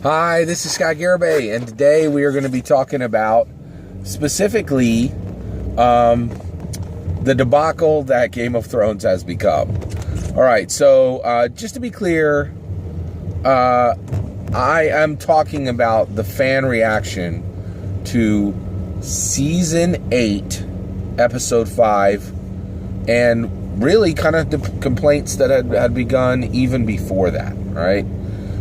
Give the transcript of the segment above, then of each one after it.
Hi, this is Scott Garibay, and today we are going to be talking about specifically the debacle that Game of Thrones has become. All right, so just to be clear, I am talking about the fan reaction to Season 8, Episode 5, and really kind of the complaints that had begun even before that, all right?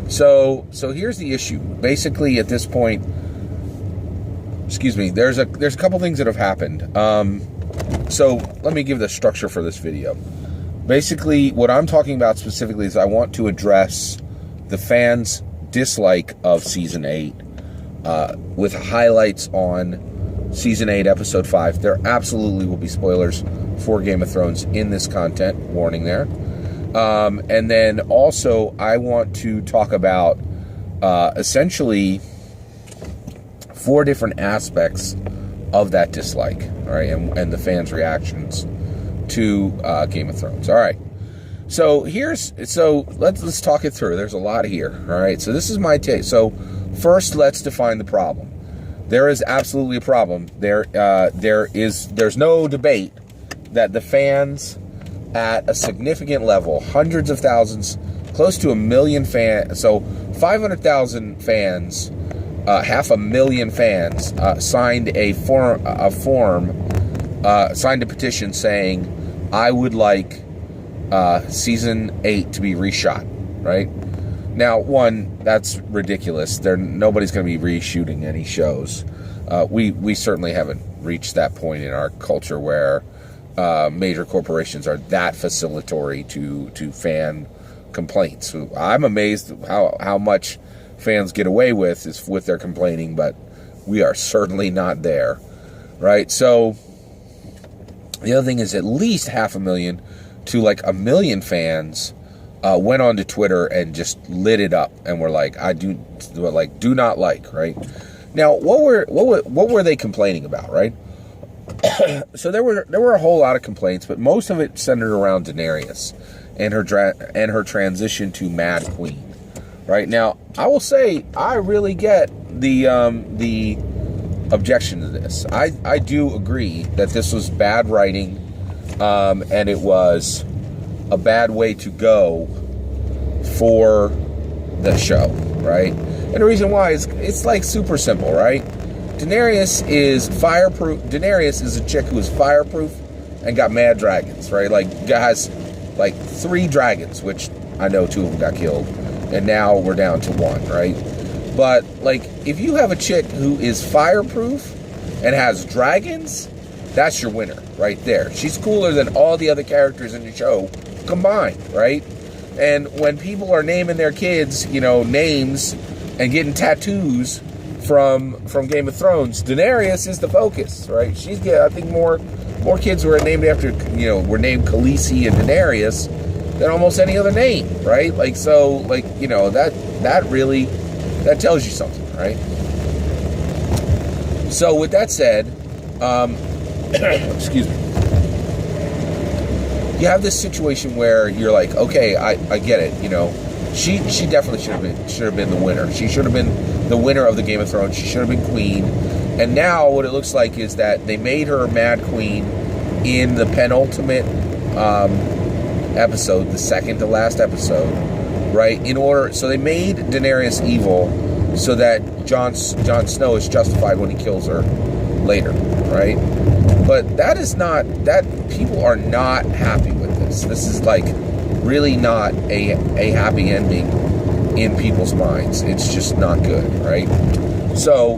So here's the issue. Basically, at this point, there's a couple things that have happened. So let me give the structure for this video. Basically, what I'm talking about specifically is I want to address the fans' dislike of Season 8 with highlights on Season 8, Episode 5. There absolutely will be spoilers for Game of Thrones in this content. Warning there. And then also I want to talk about essentially 4 different aspects of that dislike, all right, and the fans' reactions to Game of Thrones. All right, so let's talk it through. There's a lot here. All right, so this is my take. So first, let's define the problem. There is absolutely a problem. There's no debate that the fans at a significant level, hundreds of thousands, close to 1 million fans, so 500,000 fans, 500,000 fans signed signed a petition saying, I would like Season 8 to be reshot, right? Now, one, that's ridiculous. Nobody's going to be reshooting any shows. We certainly haven't reached that point in our culture where major corporations are that facilitatory to fan complaints. I'm amazed how much fans get away with their complaining, but we are certainly not there, right? So the other thing is at least 500,000 to like 1 million fans went onto Twitter and just lit it up and were like, do not like, right? Now, what were they complaining about, right? So there were a whole lot of complaints, but most of it centered around Daenerys and her transition to Mad Queen. Right now, I will say I really get the objection to this. I do agree that this was bad writing, and it was a bad way to go for the show, right? And the reason why is it's like super simple, right? Daenerys is fireproof. Daenerys is a chick who is fireproof and got mad dragons, right? Like, has like 3 dragons, which I know 2 of them got killed, and now we're down to 1, right? But like, if you have a chick who is fireproof and has dragons, that's your winner right there. She's cooler than all the other characters in the show combined, right? And when people are naming their kids, names and getting tattoos from Game of Thrones, Daenerys is the focus, right? She's I think more kids were named after, were named Khaleesi and Daenerys than almost any other name, right? Like, so, like, that really, that tells you something, right? So with that said, excuse me, you have this situation where you're like, okay, I get it, she definitely should have been the winner. She should have been the winner of the Game of Thrones. She should have been queen. And now what it looks like is that they made her Mad Queen in the penultimate episode, the second to last episode, right? So they made Daenerys evil so that Jon Snow is justified when he kills her later, right? But that people are not happy with this. This is like really not a happy ending in people's minds. It's just not good, right? So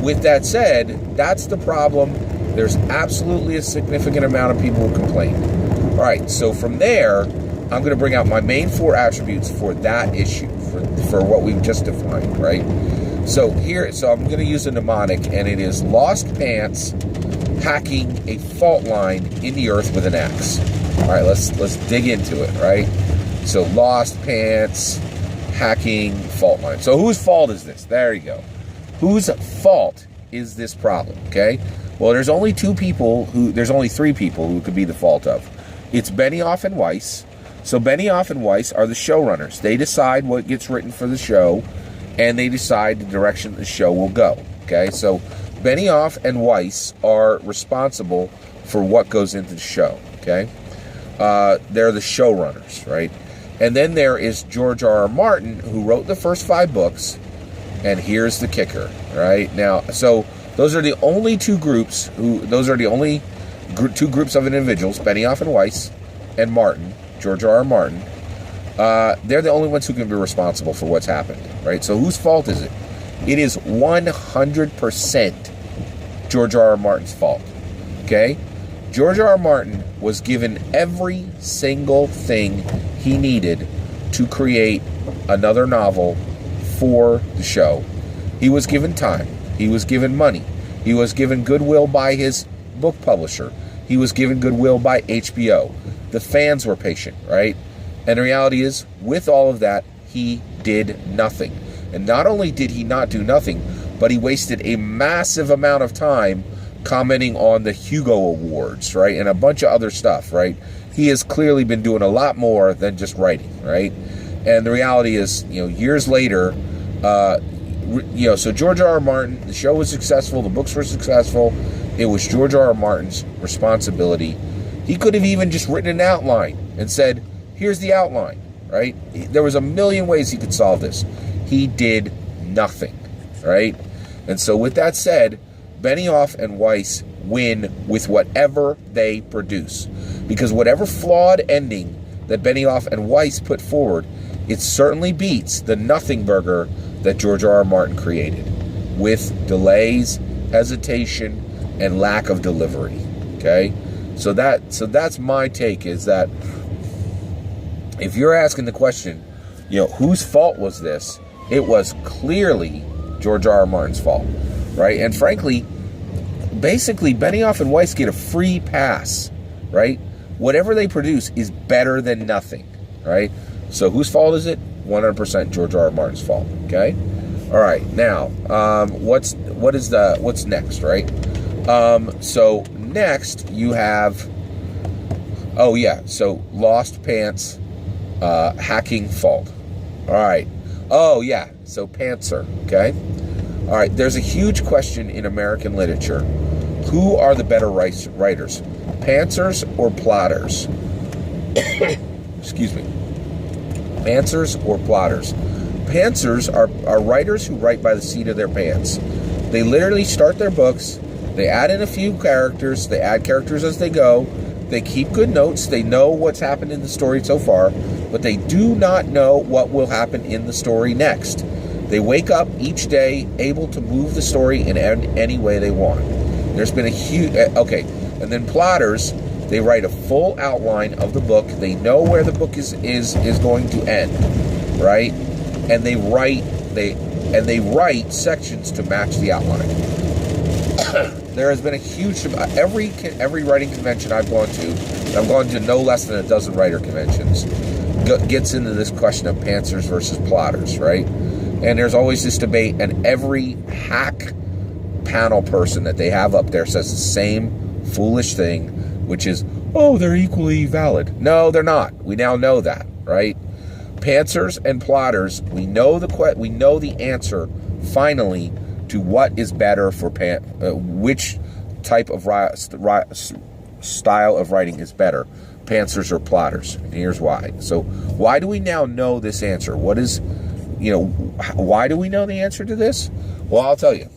with that said, that's the problem. There's absolutely a significant amount of people who complain. All right, so from there, I'm going to bring out my main 4 attributes for that issue, for what we've just defined, right? So I'm going to use a mnemonic, and it is lost pants, hacking a fault line in the earth with an axe. All right, let's dig into it, right? So lost pants, hacking, fault line. So whose fault is this? There you go. Whose fault is this problem? Okay. Well, there's only 3 people who could be the fault of. It's Benioff and Weiss. So Benioff and Weiss are the showrunners. They decide what gets written for the show, and they decide the direction the show will go. Okay, so Benioff and Weiss are responsible for what goes into the show. Okay, they're the showrunners, right? And then there is George R. R. Martin, who wrote the first 5 books. And here's the kicker, right? Now, so those are the only two groups two groups of individuals, Benioff and Weiss and Martin, George R. R. Martin. They're the only ones who can be responsible for what's happened, right? So whose fault is it? It is 100% George R. R. Martin's fault, okay? George R. R. Martin was given every single thing he needed to create another novel for the show. He was given time. He was given money. He was given goodwill by his book publisher. He was given goodwill by HBO. The fans were patient, right? And the reality is, with all of that, he did nothing. And not only did he not do nothing, but he wasted a massive amount of time commenting on the Hugo Awards, right? And a bunch of other stuff, right? He has clearly been doing a lot more than just writing, right? And the reality is, years later, so George R. R. Martin, the show was successful, the books were successful. It was George R. R. Martin's responsibility. He could have even just written an outline and said, here's the outline, right? There was a million ways he could solve this. He did nothing, right? And so with that said, Benioff and Weiss win with whatever they produce. Because whatever flawed ending that Benioff and Weiss put forward, it certainly beats the nothing burger that George R. R. Martin created, with delays, hesitation, and lack of delivery. Okay? So that's my take, is that if you're asking the question, whose fault was this? It was clearly George R. R. Martin's fault, right? And frankly, basically, Benioff and Weiss get a free pass, right? Whatever they produce is better than nothing, right? So whose fault is it? 100% George R. R. Martin's fault. Okay. All right. Now, what's next, right? So next you have, so Lost Pants, hacking fault. All right. Oh yeah. So Pantser. Okay. All right. There's a huge question in American literature: who are the better writers, pantsers or plotters? Excuse me. Pantsers or plotters? Pantsers are writers who write by the seat of their pants. They literally start their books, they add in a few characters, they add characters as they go, they keep good notes, they know what's happened in the story so far, but they do not know what will happen in the story next. They wake up each day able to move the story in any way they want. There's been a huge... and then plotters, they write a full outline of the book. They know where the book is going to end, right? And they write sections to match the outline. There has been a huge... Every writing convention I've gone to no less than a dozen writer conventions, gets into this question of pantsers versus plotters, right? And there's always this debate, and every hack panel person that they have up there says the same foolish thing, which is, oh, they're equally valid. No, they're not. We now know that, right? Pantsers and plotters, we know the answer finally to what is better for which type of style of writing is better, pantsers or plotters. And here's why. So why do we now know this answer? Why do we know the answer to this? Well, I'll tell you.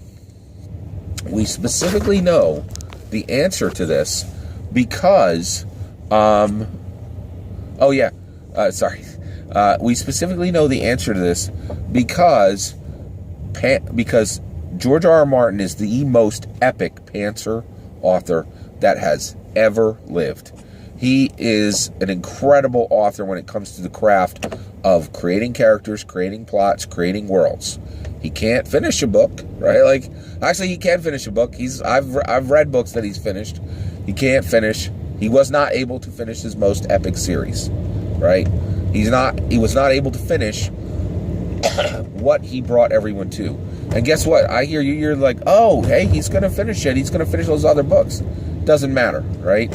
We specifically know the answer to this because, we specifically know the answer to this because George R. R. Martin is the most epic pantser author that has ever lived. He is an incredible author when it comes to the craft of creating characters, creating plots, creating worlds. He can't finish a book, right? Actually, he can finish a book. I've read books that he's finished. He can't finish. He was not able to finish his most epic series, right? He was not able to finish what he brought everyone to. And guess what? I hear you're like, oh, hey, he's going to finish it. He's going to finish those other books. Doesn't matter, right?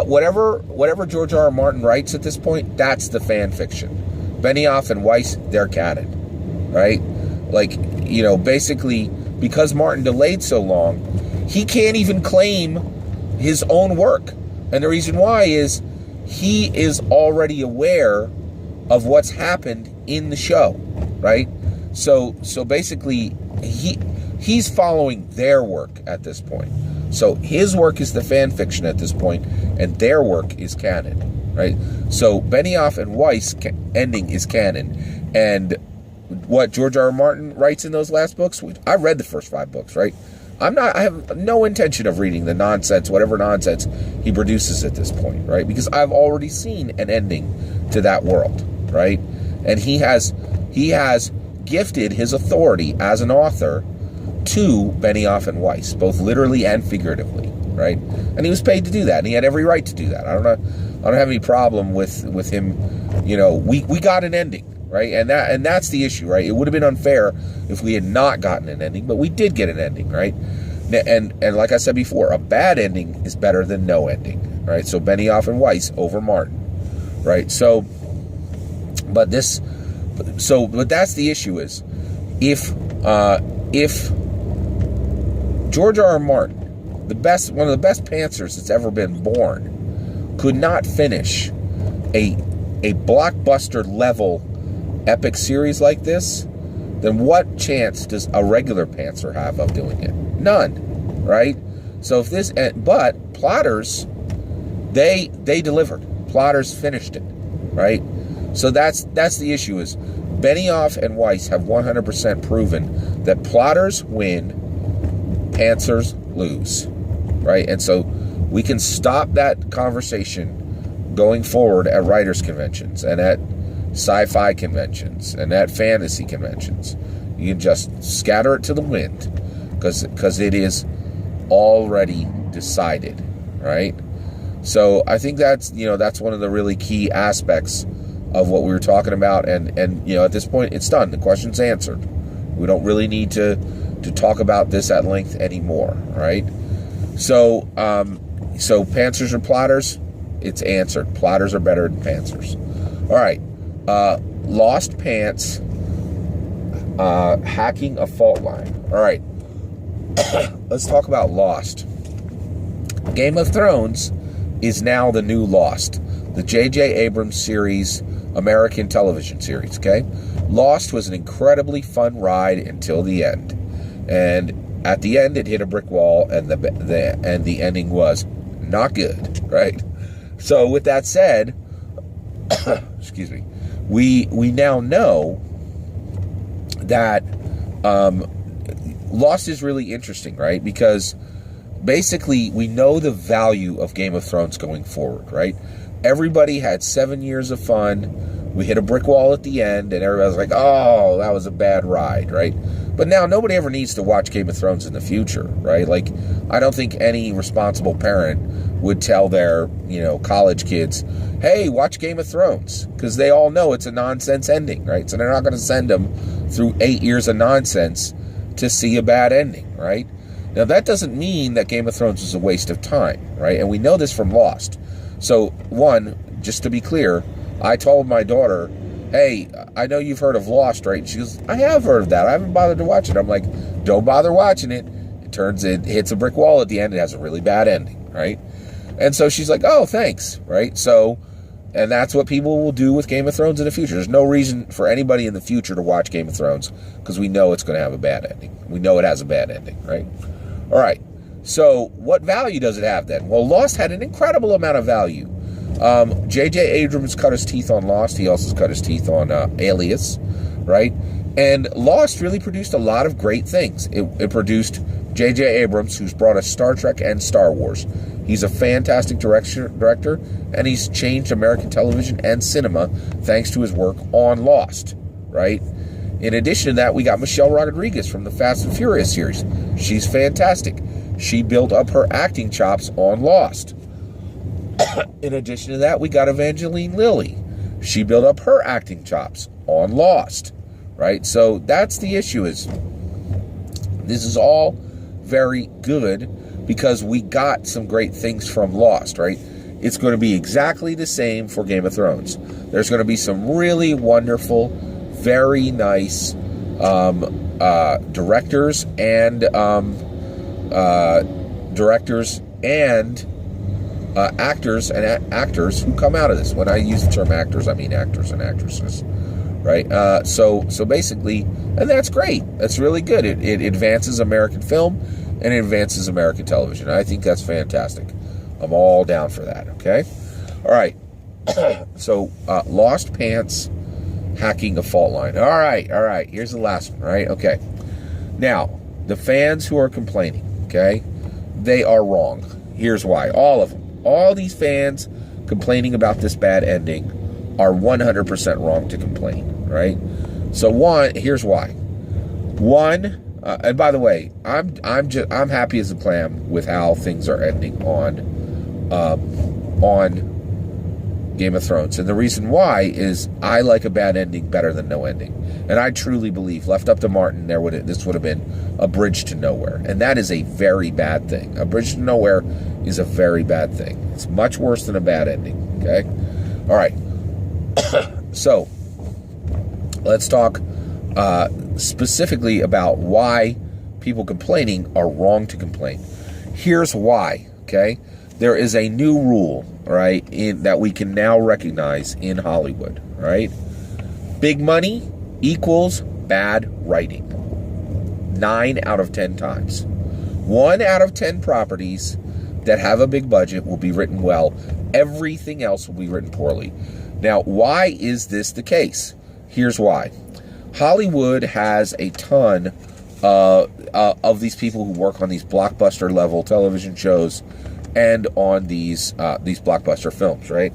Whatever George R. R. Martin writes at this point, that's the fan fiction. Benioff and Weiss, they're canon, right? Like, basically, because Martin delayed so long, he can't even claim his own work. And the reason why is he is already aware of what's happened in the show, right? So basically, he's following their work at this point. So his work is the fan fiction at this point, and their work is canon, right? So Benioff and Weiss ending is canon, and what George R. R. Martin writes in those last books, I read the first 5 books, right? I have no intention of reading the nonsense, whatever nonsense he produces at this point, right? Because I've already seen an ending to that world, right? And he has gifted his authority as an author to Benioff and Weiss, both literally and figuratively, right? And he was paid to do that, and he had every right to do that. I don't have any problem with him. We got an ending, right? And that's the issue, right? It would have been unfair if we had not gotten an ending, but we did get an ending, right? And like I said before, a bad ending is better than no ending, right? So Benioff and Weiss over Martin, right? But that's the issue is if George R. R. Martin, one of the best pantsers that's ever been born, could not finish a blockbuster level epic series like this, then what chance does a regular pantser have of doing it? None, right? So but Plotters, they delivered. Plotters finished it, right? So that's the issue is Benioff and Weiss have 100% proven that Plotters win, pantsers lose, right? And so we can stop that conversation going forward at writers' conventions and at sci-fi conventions and at fantasy conventions. You can just scatter it to the wind because it is already decided, right? So I think that's one of the really key aspects of what we were talking about, and at this point it's done. The question's answered. We don't really need to talk about this at length anymore, right? So pantsers or plotters, it's answered. Plotters are better than pantsers. All right. Lost Pants, hacking a fault line. All right. Let's talk about Lost. Game of Thrones is now the new Lost, the J.J. Abrams series, American television series, okay? Lost was an incredibly fun ride until the end. And at the end, it hit a brick wall, and the ending was not good, right? So with that said, excuse me, we now know that Lost is really interesting, right? Because basically we know the value of Game of Thrones going forward, right? Everybody had 7 years of fun. We hit a brick wall at the end, and everybody was like, oh, that was a bad ride, right? But now nobody ever needs to watch Game of Thrones in the future, right? Like, I don't think any responsible parent would tell their, college kids, hey, watch Game of Thrones, because they all know it's a nonsense ending, right? So they're not going to send them through 8 years of nonsense to see a bad ending, right? Now, that doesn't mean that Game of Thrones is a waste of time, right? And we know this from Lost. So, one, just to be clear, I told my daughter, hey, I know you've heard of Lost, right? And she goes, I have heard of that. I haven't bothered to watch it. I'm like, don't bother watching it. It hits a brick wall at the end. It has a really bad ending, right? And so she's like, oh, thanks, right? So, and that's what people will do with Game of Thrones in the future. There's no reason for anybody in the future to watch Game of Thrones because we know it's going to have a bad ending. We know it has a bad ending, right? All right. So what value does it have then? Well, Lost had an incredible amount of value. J.J. Abrams cut his teeth on Lost. He also cut his teeth on Alias, right? And Lost really produced a lot of great things. It produced J.J. Abrams, who's brought us Star Trek and Star Wars. He's a fantastic director, and he's changed American television and cinema thanks to his work on Lost, right? In addition to that, we got Michelle Rodriguez from the Fast and Furious series. She's fantastic. She built up her acting chops on Lost. In addition to that, we got Evangeline Lilly. She built up her acting chops on Lost, right? So that's the issue is this is all very good because we got some great things from Lost, right? It's going to be exactly the same for Game of Thrones. There's going to be some really wonderful, very nice directors and actors who come out of this. When I use the term actors, I mean actors and actresses, right? So basically, and that's great. That's really good. It advances American film and it advances American television. I think that's fantastic. I'm all down for that. Okay, all right. So Lost Pants hacking a fault line. All right. Here's the last one. Right? Okay. Now the fans who are complaining, okay, they are wrong. Here's why. All of them. All these fans complaining about this bad ending are 100% wrong to complain, right? So here's why. And by the way, I'm happy as a clam with how things are ending on Game of Thrones. And the reason why is I like a bad ending better than no ending. And I truly believe, left up to Martin, this would have been a bridge to nowhere. And that is a very bad thing. A bridge to nowhere is a very bad thing. It's much worse than a bad ending, okay? All right. So, let's talk specifically about why people complaining are wrong to complain. Here's why, okay? There is a new rule, right, that we can now recognize in Hollywood, right? Big money equals bad writing. 9 out of 10 times. 1 out of 10 properties that have a big budget will be written well. Everything else will be written poorly. Now, why is this the case? Here's why. Hollywood has a ton of these people who work on these blockbuster level television shows and on these blockbuster films, right?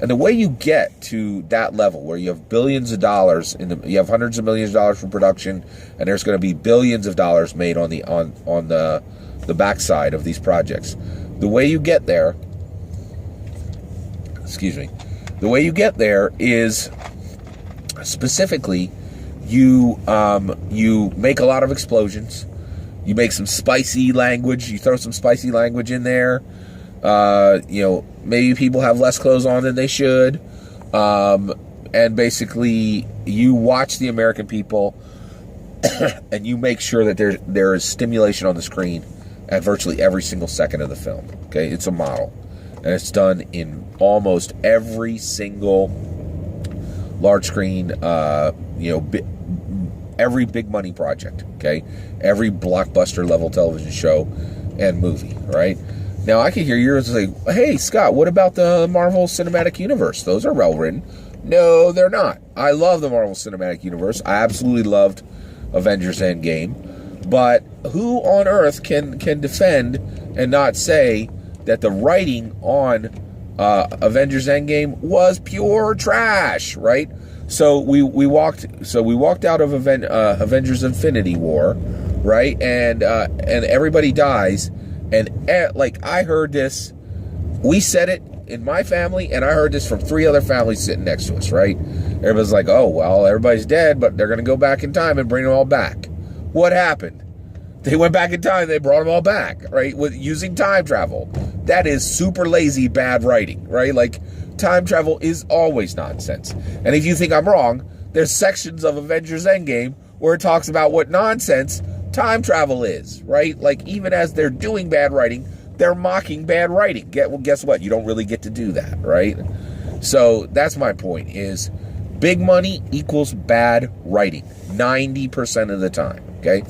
And the way you get to that level where you have billions of dollars you have hundreds of millions of dollars for production, and there's going to be billions of dollars made on the backside of these projects. The way you get there, the way you get there is specifically you make a lot of explosions. You make some spicy language. You throw some spicy language in there. Maybe people have less clothes on than they should. And basically, you watch the American people and you make sure that there is stimulation on the screen at virtually every single second of the film. Okay, it's a model. And it's done in almost every single large screen, every big money project, okay? Every blockbuster level television show and movie, right? Now, I can hear yours say, hey, Scott, what about the Marvel Cinematic Universe? Those are well written. No, they're not. I love the Marvel Cinematic Universe. I absolutely loved Avengers Endgame. But who on earth can defend and not say that the writing on Avengers Endgame was pure trash, right? So we walked out of Avengers Infinity War, right? And everybody dies, and I heard this. We said it in my family, and I heard this from 3 other families sitting next to us, right? Everybody's like, oh, well, everybody's dead, but they're going to go back in time and bring them all back. What happened? They went back in time, they brought them all back, right? Using time travel. That is super lazy, bad writing, right? Like, time travel is always nonsense. And if you think I'm wrong, there's sections of Avengers Endgame where it talks about what nonsense time travel is, right? Like, even as they're doing bad writing, they're mocking bad writing. Guess what? You don't really get to do that, right? So that's my point, is big money equals bad writing 90% of the time, okay?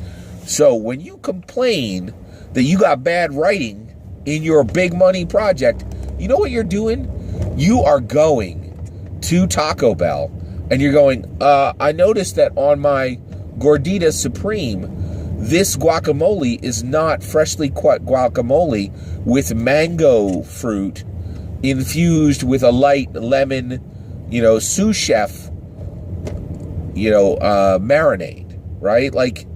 So when you complain that you got bad writing in your big money project, you know what you're doing? You are going to Taco Bell and you're going, I noticed that on my Gordita Supreme, this guacamole is not freshly cut guacamole with mango fruit infused with a light lemon, sous chef, marinade, right? Like,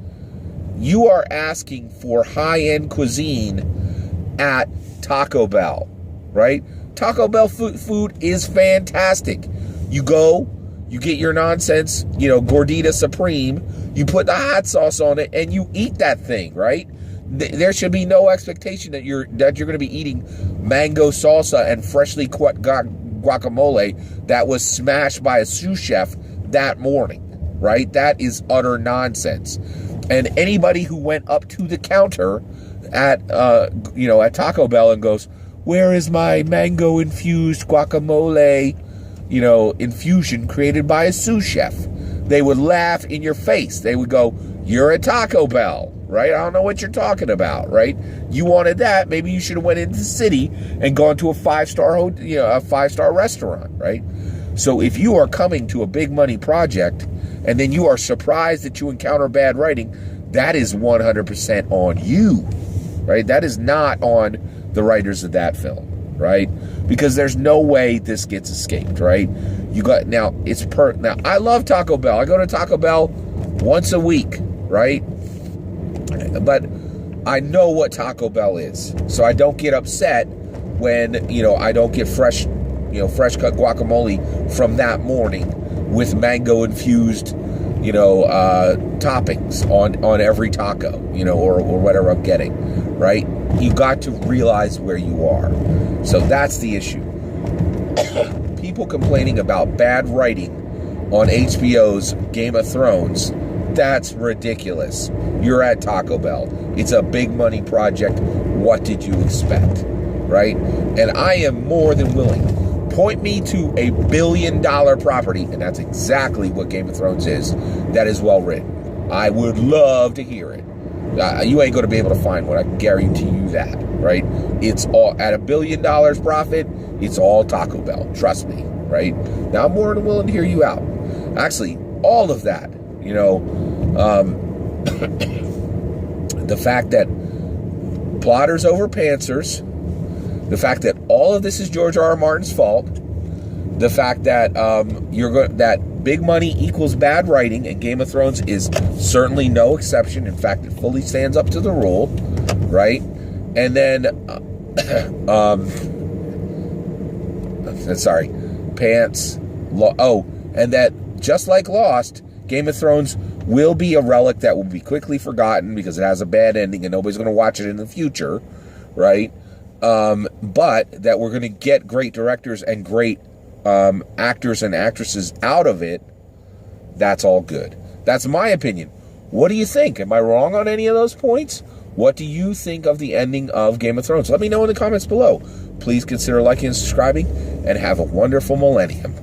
you are asking for high-end cuisine at Taco Bell, right? Taco Bell food is fantastic. You go, you get your nonsense, Gordita Supreme, you put the hot sauce on it, and you eat that thing, right? There should be no expectation that you're going to be eating mango salsa and freshly cut guacamole that was smashed by a sous chef that morning, right? That is utter nonsense. And anybody who went up to the counter at at Taco Bell and goes, "Where is my mango infused guacamole, infusion created by a sous chef?" They would laugh in your face. They would go, "You're at Taco Bell, right? I don't know what you're talking about, right? You wanted that. Maybe you should have went into the city and gone to a 5-star restaurant, right?" So if you are coming to a big money project and then you are surprised that you encounter bad writing, that is 100% on you, right? That is not on the writers of that film, right? Because there's no way this gets escaped, right? Now I love Taco Bell. I go to Taco Bell once a week, right? But I know what Taco Bell is. So I don't get upset when, I don't get fresh cut guacamole from that morning with mango infused, toppings on every taco, or whatever I'm getting, right? You got to realize where you are. So that's the issue. People complaining about bad writing on HBO's Game of Thrones, that's ridiculous. You're at Taco Bell. It's a big money project. What did you expect, right? And I am more than willing. Point me to a $1 billion property, and that's exactly what Game of Thrones is, that is well written. I would love to hear it. You ain't going to be able to find one. I can guarantee you that, right? It's all at $1 billion profit. It's all Taco Bell. Trust me, right? Now I'm more than willing to hear you out. Actually, all of that, the fact that plotters over pantsers, the fact that all of this is George R.R. Martin's fault, the fact that that big money equals bad writing, and Game of Thrones is certainly no exception. In fact, it fully stands up to the rule, right? And then, and that just like Lost, Game of Thrones will be a relic that will be quickly forgotten because it has a bad ending and nobody's going to watch it in the future, right? But that we're going to get great directors and great actors and actresses out of it, that's all good. That's my opinion. What do you think? Am I wrong on any of those points? What do you think of the ending of Game of Thrones? Let me know in the comments below. Please consider liking and subscribing, and have a wonderful millennium.